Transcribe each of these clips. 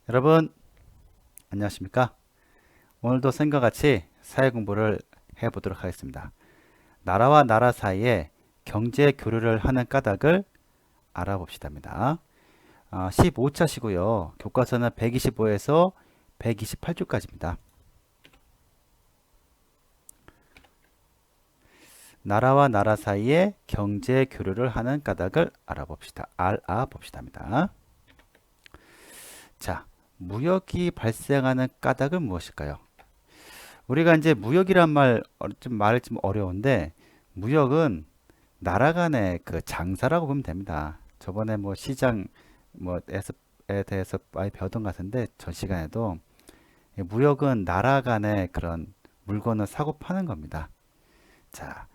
여러분 안녕하십니까? 오늘도 생과 같이 사회 공부를 해보도록 하겠습니다. 나라와 나라 사이에 경제 교류를 하는 까닭을 알아봅시다입니다. 15차시고요. 교과서는 125에서 128쪽까지입니다. 나라와 나라 사이에 경제 교류를 하는 까닭을 알아봅시다입니다. 자, 무역이 발생하는 까닭은 무엇일까요? 우리가 이제 무역이란 말이 좀 어려운데, 무역은 나라 간의 그 장사라고 보면 됩니다. 저번에 뭐 시장 뭐에 대해서 많이 배웠던 것 같은데, 전 시간에도 무역은 나라 간의 그런 물건을 사고 파는 겁니다. 자,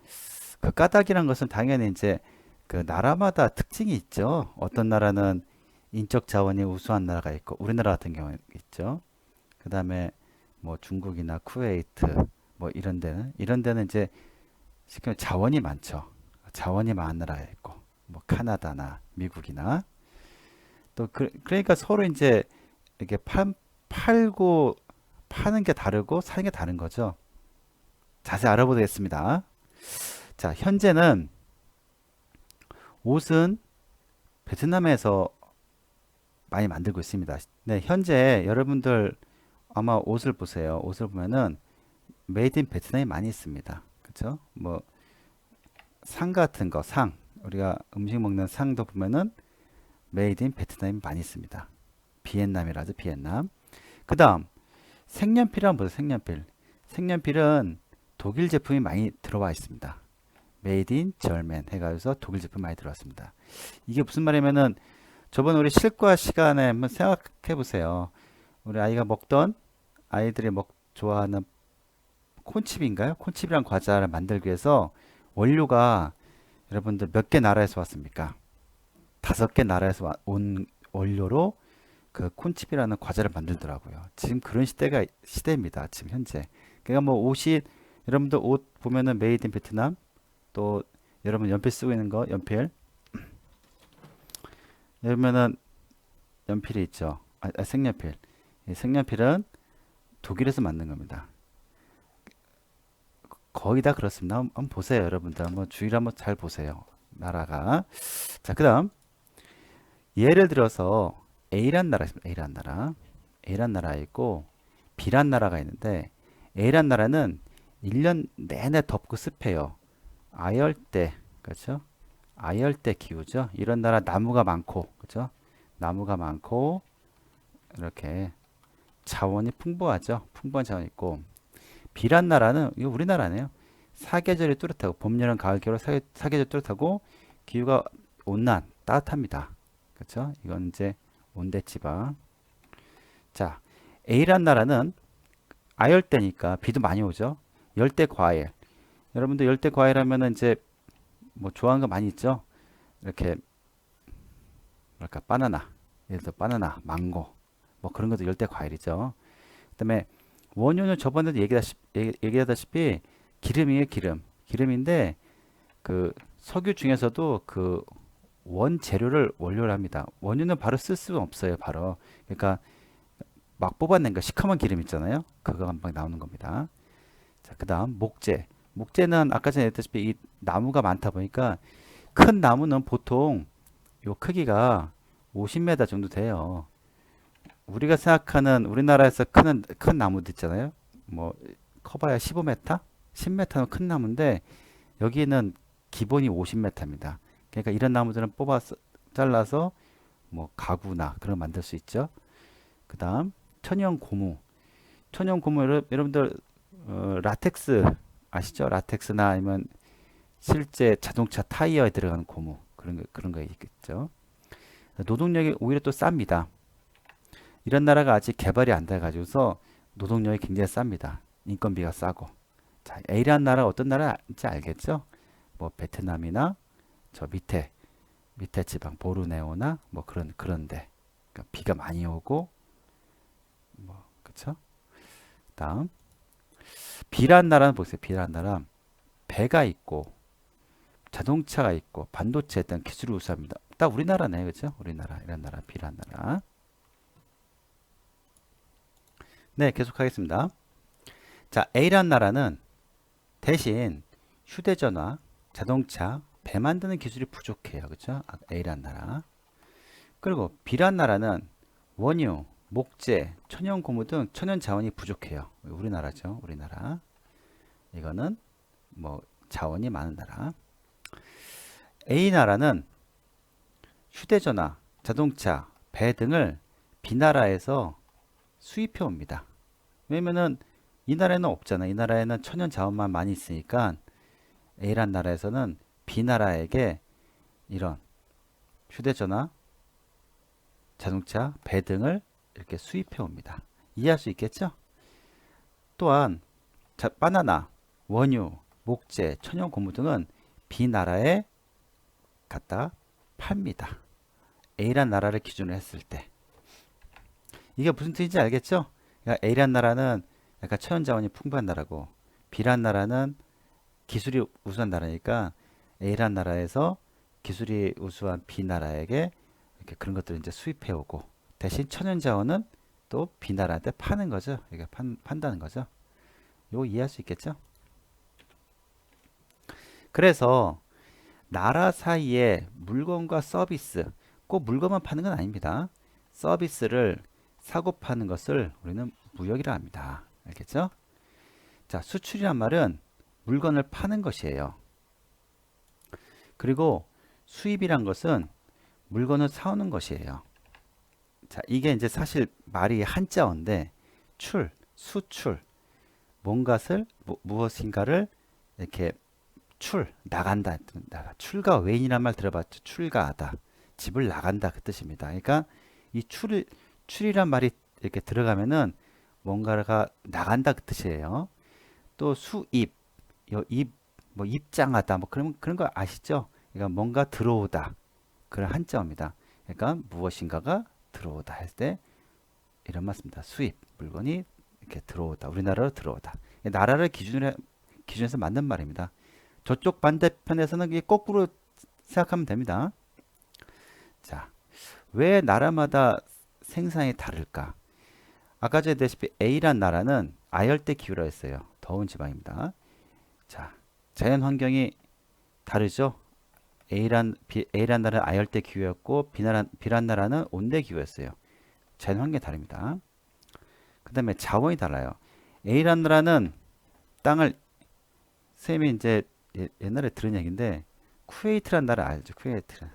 그 까닭이란 것은 당연히 이제 그 나라마다 특징이 있죠. 어떤 나라는 인적 자원이 우수한 나라가 있고, 우리나라 같은 경우는 있죠. 그 다음에 뭐 중국이나 쿠웨이트 뭐 이런 데는 이제 쉽게 말해 자원이 많죠. 자원이 많은 나라가 있고 뭐 카나다나 미국이나 또 그러니까 서로 이제 이렇게 팔고 파는 게 다르고 사는 게 다른 거죠. 자세히 알아보겠습니다. 자, 현재는 옷은 베트남에서 많이 만들고 있습니다. 네, 현재 여러분들 아마 옷을 보세요. 옷을 보면은 메이드 인 베트남이 많이 있습니다. 그렇죠? 뭐 상 같은 거, 상. 우리가 음식 먹는 상도 보면은 메이드 인 베트남이 많이 있습니다. 비엔남이라죠, 비엔남. 그다음 색연필 한번 보세요. 색연필. 색연필은 독일 제품이 많이 들어와 있습니다. 메이드 인 절맨 해가지고 독일 제품 많이 들어왔습니다. 이게 무슨 말이냐면은 저번 우리 실과 시간에 한번 생각해 보세요. 우리 아이들이 좋아하는 콘칩인가요? 콘칩이란 과자를 만들기 위해서 원료가 여러분들 몇 개 나라에서 왔습니까? 5개 나라에서 온 원료로 그 콘칩이라는 과자를 만들더라고요. 지금 그런 시대입니다. 지금 현재. 그러니까 뭐 옷이 여러분들 옷 보면은 메이드 인 베트남 또 여러분 연필 쓰고 있는 거 연필 여러면은 연필이 있죠. 색연필. 이 색연필은 독일에서 만든 겁니다. 거의 다 그렇습니다. 한번 보세요, 여러분들. 한번 주의를 한번 잘 보세요. 나라가. 자, 그다음 예를 들어서 A란 나라 있습니다. A란 나라. A란 나라 있고 B란 나라가 있는데 A란 나라는 1년 내내 덥고 습해요. 아열대, 그렇죠? 아열대 기후죠. 이런 나라 나무가 많고, 그렇죠? 나무가 많고 이렇게 자원이 풍부하죠. 풍부한 자원이 있고 B란 나라는 이거 우리나라네요. 사계절이 뚜렷하고 봄, 여름, 가을, 겨울 사계절 뚜렷하고 기후가 온난 따뜻합니다. 그렇죠? 이건 이제 온대지방. 자, A란 나라는 아열대니까 비도 많이 오죠. 열대 과일. 여러분들 열대 과일 하면은 이제 뭐 좋아하는 거 많이 있죠. 이렇게 뭐랄까 바나나, 예를 들어 바나나, 망고, 뭐 그런 것도 열대 과일이죠. 그다음에 원료는 저번에도 얘기하다시피 기름이에요, 기름. 기름인데 그 석유 중에서도 그 원재료를 원료를 합니다. 원료는 바로 쓸 수가 없어요, 바로. 그러니까 막 뽑아낸 거 시커먼 기름 있잖아요. 그거 한 방 나오는 겁니다. 자, 그다음 목재. 목재는 아까 전에 얘기했다시피 이 나무가 많다 보니까 큰 나무는 보통 요 크기가 50m 정도 돼요. 우리가 생각하는 우리나라에서 큰 나무도 있잖아요. 뭐 커봐야 15m, 10m는 큰 나무인데 여기는 기본이 50m입니다. 그러니까 이런 나무들은 뽑아서 잘라서 뭐 가구나 그런 거 만들 수 있죠. 그다음 천연 고무. 천연 고무 여러분들 라텍스 아시죠? 라텍스나 아니면 실제 자동차 타이어에 들어가는 고무 그런 거 있겠죠. 노동력이 오히려 또 쌉니다. 이런 나라가 아직 개발이 안 돼가지고서 노동력이 굉장히 쌉니다. 인건비가 싸고. 자, A라는 나라가 어떤 나라인지 알겠죠? 뭐 베트남이나 저 밑에 지방 보르네오나 뭐 그런데 그러니까 비가 많이 오고 뭐 그쵸? 다음 B라는 나라는 보세요. B라는 나라 배가 있고 자동차가 있고 반도체 등 기술이 우수합니다. 딱 우리나라네, 그렇죠? 우리나라 이런 나라 B라는 나라. 네, 계속하겠습니다. 자, A라는 나라는 대신 휴대전화, 자동차, 배 만드는 기술이 부족해요. 그렇죠? A라는 나라. 그리고 B라는 나라는 원유, 목재, 천연 고무 등 천연 자원이 부족해요. 우리나라죠. 우리나라. 이거는 뭐 자원이 많은 나라. A 나라는 휴대전화, 자동차, 배 등을 B 나라에서 수입해 옵니다. 왜냐면은 이 나라에는 없잖아. 이 나라에는 천연 자원만 많이 있으니까 A란 나라에서는 B 나라에게 이런 휴대전화, 자동차, 배 등을 이렇게 수입해 옵니다. 이해할 수 있겠죠? 또한 바나나, 원유, 목재, 천연 고무 등은 B 나라에 갖다 팝니다. A란 나라를 기준으로 했을 때. 이게 무슨 뜻인지 알겠죠? 그러니까 A란 나라는 약간 천연 자원이 풍부한 나라고 B란 나라는 기술이 우수한 나라니까 A란 나라에서 기술이 우수한 B 나라에게 이렇게 그런 것들을 이제 수입해 오고 대신 천연 자원은 또 B 나라한테 파는 거죠. 이게 판다는 거죠. 이거 이해할 수 있겠죠? 그래서 나라 사이에 물건과 서비스, 꼭 물건만 파는 건 아닙니다. 서비스를 사고 파는 것을 우리는 무역이라 합니다. 알겠죠? 자, 수출이란 말은 물건을 파는 것이에요. 그리고 수입이란 것은 물건을 사오는 것이에요. 자, 이게 이제 사실 말이 한자어인데 수출, 뭔가를 무엇인가를 이렇게 나간다. 출가 외인이란 말 들어봤죠? 출가하다. 집을 나간다 그 뜻입니다. 그러니까 이 출이란 말이 이렇게 들어가면은 뭔가가 나간다 그 뜻이에요. 또 수입, 뭐 입장하다, 뭐 그런 거 아시죠? 그러니까 뭔가 들어오다. 그런 한자어입니다. 그러니까 무엇인가가 들어오다 할 때 이런 말씀입니다. 수입, 물건이 이렇게 들어오다. 우리나라로 들어오다. 나라를 기준해서 맞는 말입니다. 저쪽 반대편에서는 이게 거꾸로 생각하면 됩니다. 자, 왜 나라마다 생산이 다를까? 아까 전에 했다시피 A란 나라는 아열대 기후라 했어요. 더운 지방입니다. 자, 자연 환경이 다르죠? A란 나라는 아열대 기후였고 B란 나라는 온대 기후였어요. 자연 환경이 다릅니다. 그 다음에 자원이 달라요. A란 나라는 땅을 쌤이 이제 옛날에 들은 얘기인데 쿠웨이트란 나라 알죠? 쿠웨이트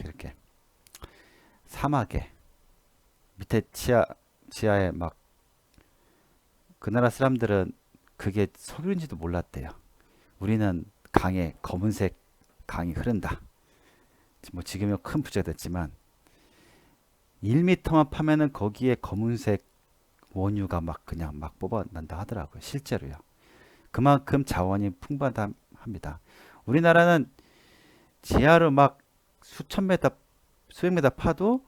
이렇게 사막에 밑에 지하에 막 그 나라 사람들은 그게 석유인지도 몰랐대요. 우리는 강에 검은색 강이 흐른다. 뭐 지금은 큰 부자가 됐지만 1m만 파면은 거기에 검은색 원유가 그냥 막 뽑아난다 하더라고요. 실제로요. 그만큼 자원이 풍부하다 합니다. 우리나라는 지하로 막 수천 메다 수백 메다 파도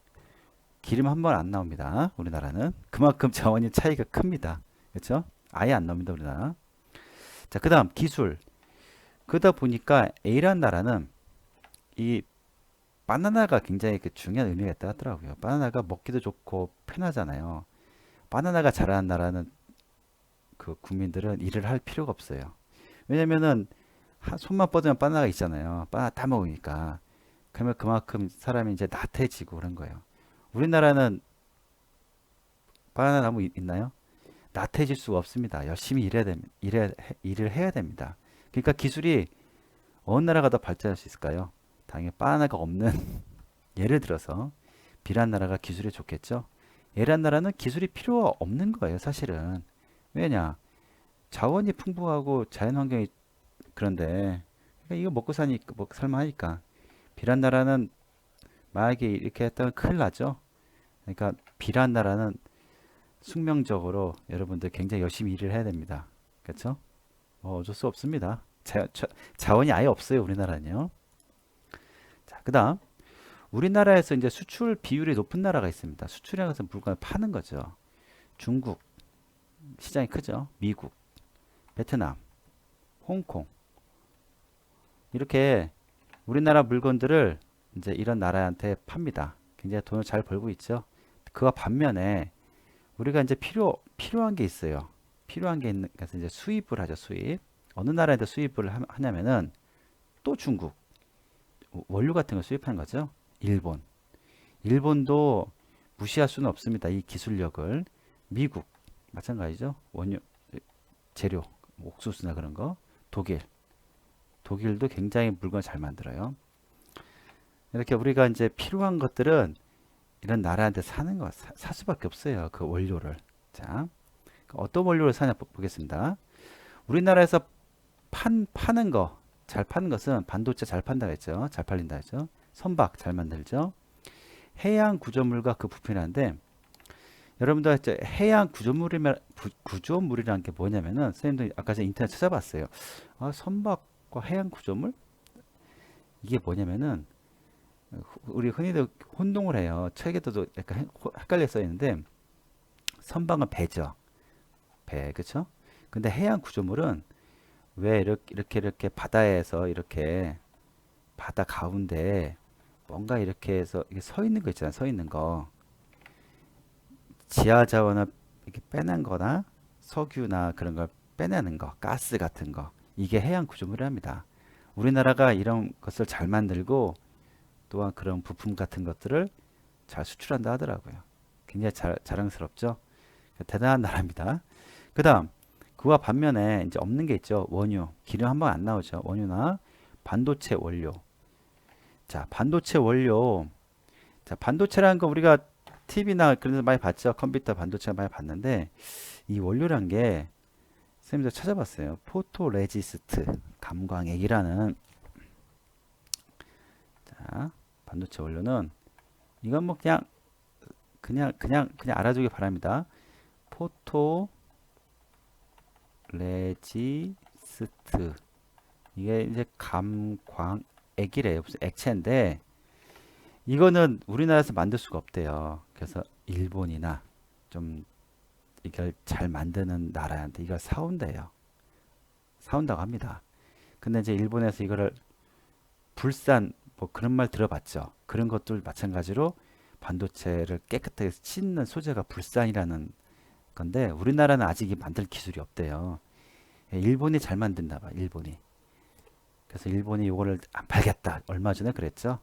기름 한 번 안 나옵니다. 우리나라는 그만큼 자원이 차이가 큽니다. 그렇죠? 아예 안 나옵니다. 우리나라. 자, 그다음 기술. 그러다 보니까 A라는 나라는 이 바나나가 굉장히 중요한 의미가 있다 하더라고요. 바나나가 먹기도 좋고 편하잖아요. 바나나가 자라는 나라는 그 국민들은 일을 할 필요가 없어요. 왜냐면은 손만 뻗으면 바나나가 있잖아요. 바나나 다 먹으니까. 그러면 그만큼 사람이 이제 나태해지고 그런 거예요. 우리나라는 바나나 나무 있나요? 나태해질 수가 없습니다. 열심히 일을 해야 됩니다. 그러니까 기술이 어느 나라가 더 발전할 수 있을까요? 당연히 바나나가 없는 예를 들어서 B란 나라가 기술이 좋겠죠. A란 나라는 기술이 필요 없는 거예요. 사실은. 왜냐? 자원이 풍부하고 자연환경이 그런데 그러니까 이거 먹고 살만하니까 B란 나라는 만약에 이렇게 했다면 큰일 나죠. 그러니까 B란 나라는 숙명적으로 여러분들 굉장히 열심히 일을 해야 됩니다. 그렇죠? 어쩔 수 없습니다. 자원이 아예 없어요. 우리나라는요. 자, 그다음 우리나라에서 이제 수출 비율이 높은 나라가 있습니다. 수출이라는 것은 물건을 파는 거죠. 중국 시장이 크죠. 미국, 베트남, 홍콩 이렇게 우리나라 물건들을 이제 이런 나라한테 팝니다. 굉장히 돈을 잘 벌고 있죠. 그와 반면에 우리가 이제 필요한 게 있어요. 필요한 게 있는 그래서 이제 수입을 하죠. 수입. 어느 나라에다 수입을 하냐면은 또 중국 원료 같은 거 수입하는 거죠. 일본. 일본도 무시할 수는 없습니다. 이 기술력을. 미국 마찬가지죠. 원료 재료 옥수수나 그런 거. 독일도 굉장히 물건 잘 만들어요. 이렇게 우리가 이제 필요한 것들은 이런 나라한테 사는 거 살 수밖에 없어요. 그 원료를. 자, 어떤 원료를 사냐 보겠습니다. 우리나라에서 파는 거, 잘 파는 것은 반도체 잘 판다 했죠. 잘 팔린다 했죠. 선박 잘 만들죠. 해양 구조물과 그 부품이라는데 여러분들 해양 구조물이라는 게 뭐냐면은 선생님도 아까 전에 인터넷 찾아봤어요. 아, 선박과 해양 구조물? 이게 뭐냐면은 우리 흔히도 혼동을 해요. 책에도 약간 헷갈려 써 있는데 선박은 배죠. 배, 그쵸? 근데 해양 구조물은 왜 이렇게 바다에서 이렇게 바다 가운데 뭔가 이렇게 해서 이게 서 있는 거 있잖아요. 서 있는 거. 지하 자원을 이렇게 빼낸 거나 석유나 그런 걸 빼내는 거, 가스 같은 거. 이게 해양 구조물이랍니다. 우리나라가 이런 것을 잘 만들고 또한 그런 부품 같은 것들을 잘 수출한다 하더라고요. 굉장히 자랑스럽죠. 대단한 나라입니다. 그 다음 그와 반면에 이제 없는 게 있죠. 원유, 기름 한 번 안 나오죠. 원유나 반도체 원료. 자, 반도체 원료. 자, 반도체라는 거 우리가 TV나 그런 데 많이 봤죠. 컴퓨터 반도체 많이 봤는데 이 원료란 게 선생님도 찾아봤어요. 포토레지스트 감광액이라는 자, 반도체 원료는 이건 뭐 그냥 알아두기 바랍니다. 포토레지스트 이게 이제 감광액이래요. 무슨 액체인데 이거는 우리나라에서 만들 수가 없대요. 그래서 일본이나 좀 이걸 잘 만드는 나라한테 이걸 사온대요. 사온다고 합니다. 근데 이제 일본에서 이거를 불산 뭐 그런 말 들어봤죠. 그런 것들 마찬가지로 반도체를 깨끗하게 씻는 소재가 불산이라는 건데 우리나라는 아직 만들 기술이 없대요. 일본이 잘 만든다 봐. 일본이. 그래서 일본이 이거를 안 팔겠다. 얼마 전에 그랬죠.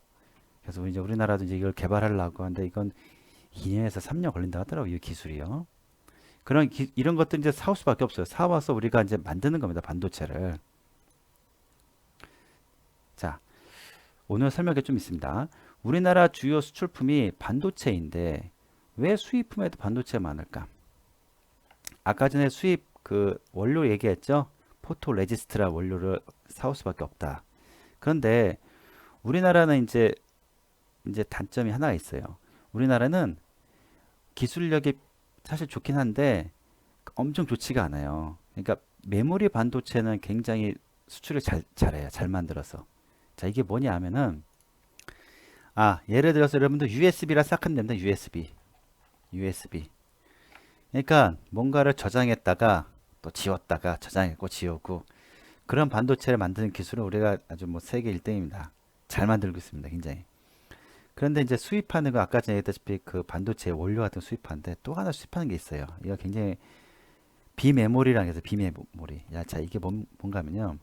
그래서 이제 우리나라도 이제 이걸 개발하려고 하는데 이건 2년에서 3년 걸린다 하더라고요. 이 기술이요. 이런 것들 이제 사올 수밖에 없어요. 사와서 우리가 이제 만드는 겁니다. 반도체를. 자, 오늘 설명이 좀 있습니다. 우리나라 주요 수출품이 반도체인데 왜 수입품에도 반도체가 많을까? 아까 전에 수입 그 원료 얘기했죠. 포토레지스트라 원료를 사올 수밖에 없다. 그런데 우리나라는 이제 단점이 하나 있어요. 우리나라는 기술력이 사실 좋긴 한데 엄청 좋지가 않아요. 그러니까 메모리 반도체는 굉장히 수출을 잘해요. 잘 만들어서. 자, 이게 뭐냐 하면은 예를 들어서 여러분들 USB라 생각하면 됩니다. USB. 그러니까 뭔가를 저장했다가 또 지웠다가 저장했고 지우고 그런 반도체를 만드는 기술은 우리가 아주 뭐 세계 1등입니다. 잘 만들고 있습니다. 굉장히. 그런데 이제 수입하는 거 아까 전에 얘기했다시피 그 반도체 원료 같은 거 수입하는데 또 하나 수입하는 게 있어요. 이거 굉장히 비메모리라는 게 있어요. 비메모리. 자, 이게 뭔가 하면요.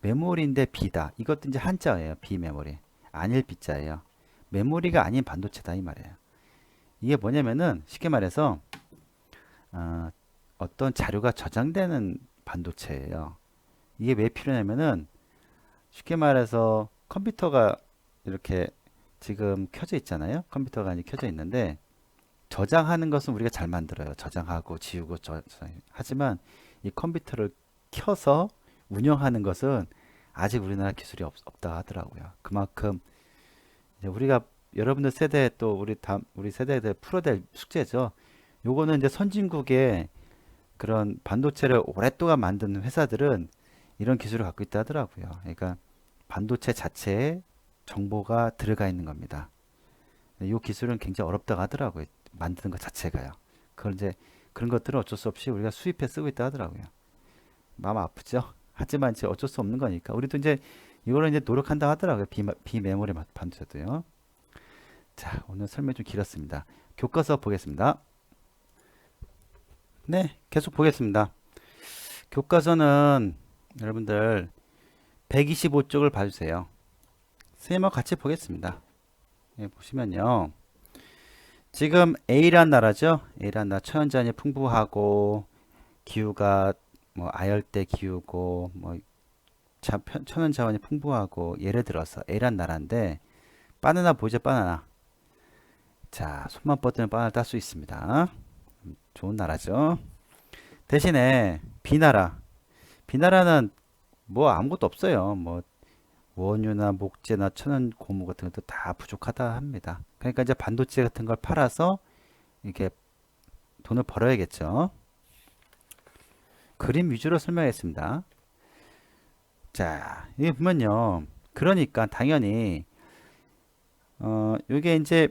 메모리인데 비다. 이것도 이제 한자예요. 비메모리. 아닐 비자예요. 메모리가 아닌 반도체다 이 말이에요. 이게 뭐냐면은 쉽게 말해서 어떤 자료가 저장되는 반도체예요. 이게 왜 필요냐면은 쉽게 말해서 컴퓨터가 이렇게 지금 켜져 있잖아요. 컴퓨터가 이제 켜져 있는데 저장하는 것은 우리가 잘 만들어요. 저장하고 지우고 하지만 이 컴퓨터를 켜서 운영하는 것은 아직 우리나라 기술이 없다 하더라고요. 그만큼 이제 우리가 여러분들 세대 또 우리 세대에 풀어야 될 숙제죠. 요거는 이제 선진국의 그런 반도체를 오랫동안 만드는 회사들은 이런 기술을 갖고 있다 하더라고요. 그러니까 반도체 자체에 정보가 들어가 있는 겁니다. 이 기술은 굉장히 어렵다고 하더라고요. 만드는 것 자체가요. 그걸 이제 그런 것들은 어쩔 수 없이 우리가 수입해 쓰고 있다 하더라고요. 마음 아프죠? 하지만 이제 어쩔 수 없는 거니까 우리도 이제 이거를 이제 노력한다 하더라고요. 비메모리 반도체도요. 자, 오늘 설명 좀 길었습니다. 교과서 보겠습니다. 네, 계속 보겠습니다. 교과서는 여러분들 125쪽을 봐주세요. 선생님하고 같이 보겠습니다. 예, 보시면요. 지금 A란 나라죠. A란 나라 천연자연이 풍부하고 기후가 뭐 아열대 기후고 뭐 천연자원이 풍부하고 예를 들어서 A란 나라인데 바나나 보이죠? 바나나. 자, 손만 뻗으면 바나나 딸 수 있습니다. 좋은 나라죠. 대신에 B나라. B나라는 뭐 아무것도 없어요. 뭐 원유나 목재나 천연 고무 같은 것도 다 부족하다 합니다. 그러니까 이제 반도체 같은 걸 팔아서 이렇게 돈을 벌어야겠죠. 그림 위주로 설명했습니다. 자, 여기 보면요. 그러니까 당연히 이게 이제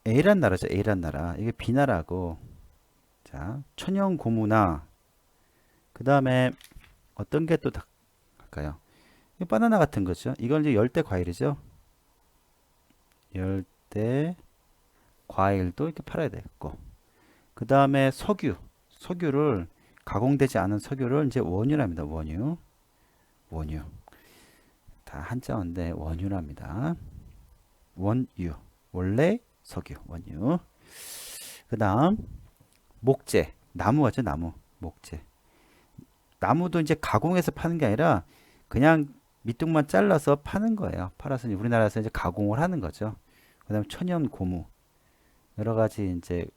A란 나라죠. A란 나라. 이게 B나라고. 자, 천연 고무나 그 다음에 어떤 게 또 할까요? 이 바나나 같은 거죠. 이건 이제 열대 과일이죠. 열대 과일도 이렇게 팔아야 되겠고. 그 다음에 석유를 가공되지 않은 석유를 이제 원유랍니다. 원유. 다 한자어인데 원유랍니다. 원유. 원래 석유, 원유. 그 다음 목재. 나무 같죠, 나무. 목재. 나무도 이제 가공해서 파는 게 아니라 그냥 밑둥만 잘라서 파는 거예요. 팔아서 우리나라에서 이제 가공을 하는 거죠. 그 다음에 천연 고무. 여러 가지 이제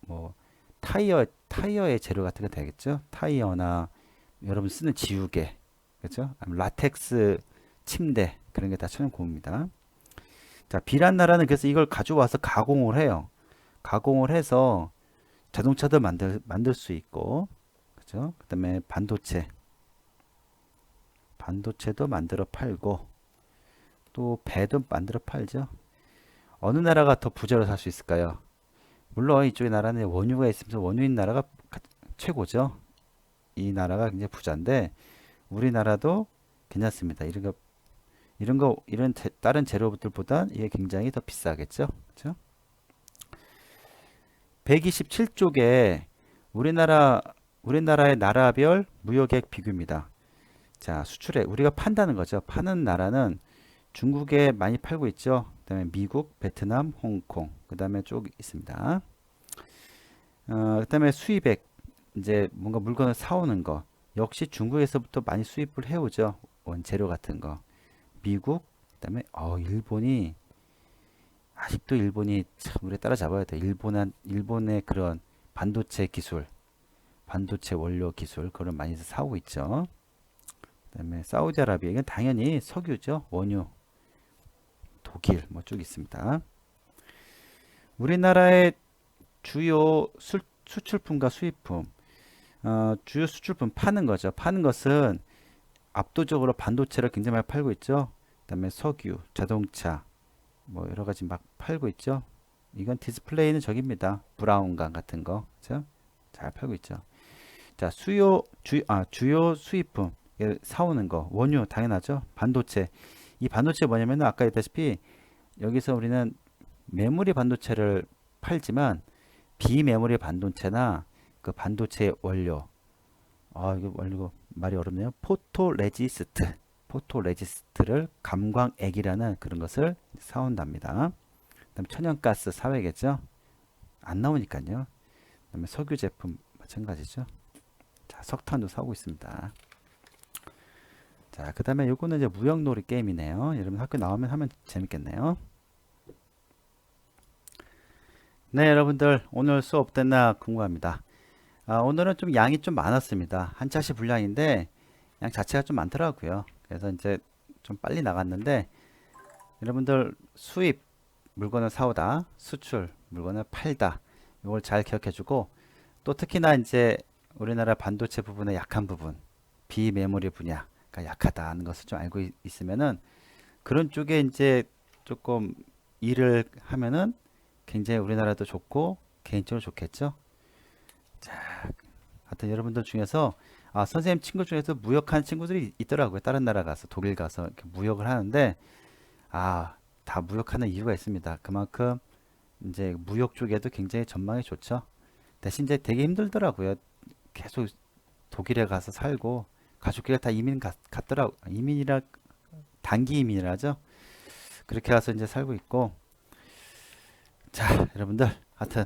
뭐 타이어의 재료 같은 게 되겠죠. 타이어나 여러분 쓰는 지우개, 그렇죠? 라텍스 침대 그런 게 다 천연 고무입니다. 자, 비란 나라는 그래서 이걸 가져와서 가공을 해요. 가공을 해서 자동차도 만들 수 있고, 그렇죠? 그다음에 반도체도 만들어 팔고, 또 배도 만들어 팔죠. 어느 나라가 더 부자로 살 수 있을까요? 물론 이쪽의 나라는 원유가 있으면서 원유인 나라가 최고죠. 이 나라가 굉장히 부자인데 우리나라도 괜찮습니다. 이런 다른 재료들보다 이게 굉장히 더 비싸겠죠. 그렇죠? 127쪽에 우리나라의 나라별 무역액 비교입니다. 자, 수출액 우리가 판다는 거죠. 파는 나라는 중국에 많이 팔고 있죠. 그다음에 미국, 베트남, 홍콩, 그다음에 쭉 있습니다. 그다음에 수입액 이제 뭔가 물건을 사오는 거 역시 중국에서부터 많이 수입을 해오죠. 원재료 같은 거. 미국, 그다음에 일본이 아직도 일본이 참 우리 따라잡아야 돼. 일본의 그런 반도체 기술, 반도체 원료 기술 그걸 많이 사오고 있죠. 그다음에 사우디아라비아 이건 당연히 석유죠. 원유, 독일 뭐 쭉 있습니다. 우리나라의 주요 수출품과 수입품, 주요 수출품 파는 거죠. 파는 것은 압도적으로 반도체를 굉장히 많이 팔고 있죠. 그다음에 석유, 자동차, 뭐 여러 가지 막 팔고 있죠. 이건 디스플레이는 저깁니다. 브라운관 같은 거, 그렇죠? 잘 팔고 있죠. 자, 주요 수입품 사오는 거, 원유 당연하죠. 반도체. 이 반도체 뭐냐면 아까 얘기했다시피 여기서 우리는 메모리 반도체를 팔지만 비메모리 반도체나 그 반도체 원료 이거 원료 말이 어렵네요. 포토레지스트를 감광액이라는 그런 것을 사온답니다. 그다음 천연가스 사회겠죠. 안 나오니까요. 그다음에 석유 제품 마찬가지죠. 자, 석탄도 사오고 있습니다. 자, 그다음에 요거는 이제 무역놀이 게임이네요. 여러분 학교 나오면 하면 재밌겠네요. 네, 여러분들 오늘 수업 됐나 궁금합니다. 오늘은 좀 양이 좀 많았습니다. 한 차시 분량인데 양 자체가 좀 많더라고요. 그래서 이제 좀 빨리 나갔는데 여러분들 수입 물건을 사오다, 수출 물건을 팔다 이걸 잘 기억해주고 또 특히나 이제 우리나라 반도체 부분의 약한 부분, 비메모리 분야가 약하다는 것을 좀 알고 있으면은 그런 쪽에 이제 조금 일을 하면은 굉장히 우리나라도 좋고 개인적으로 좋겠죠. 자, 하여튼 여러분들 중에서 선생님 친구 중에서 무역하는 친구들이 있더라고요. 다른 나라 가서 독일 가서 이렇게 무역을 하는데 다 무역하는 이유가 있습니다. 그만큼 이제 무역 쪽에도 굉장히 전망이 좋죠. 대신 이제 되게 힘들더라고요. 계속 독일에 가서 살고 가족끼리 다 갔더라고. 이민이라 단기 이민이라죠. 그렇게 가서 이제 살고 있고. 자, 여러분들 하여튼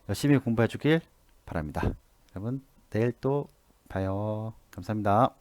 열심히 공부해 주길 바랍니다. 여러분 내일 또 봐요. 감사합니다.